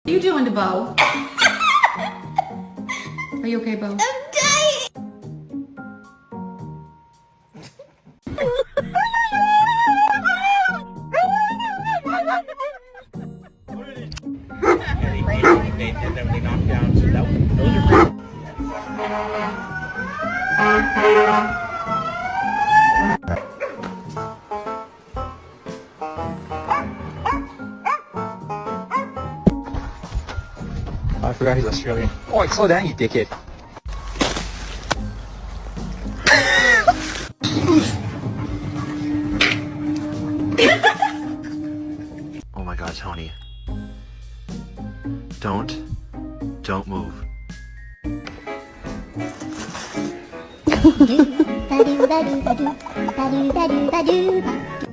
What are you doing to Bo? Are you okay, Bo? I'm dying. They knocked down, so those are great. I forgot he's Australian. Oh, slow down, you dickhead. Oh my God, Tony. Don't move. Ba-do, ba-do, ba-do, ba-do, ba-do, ba-do.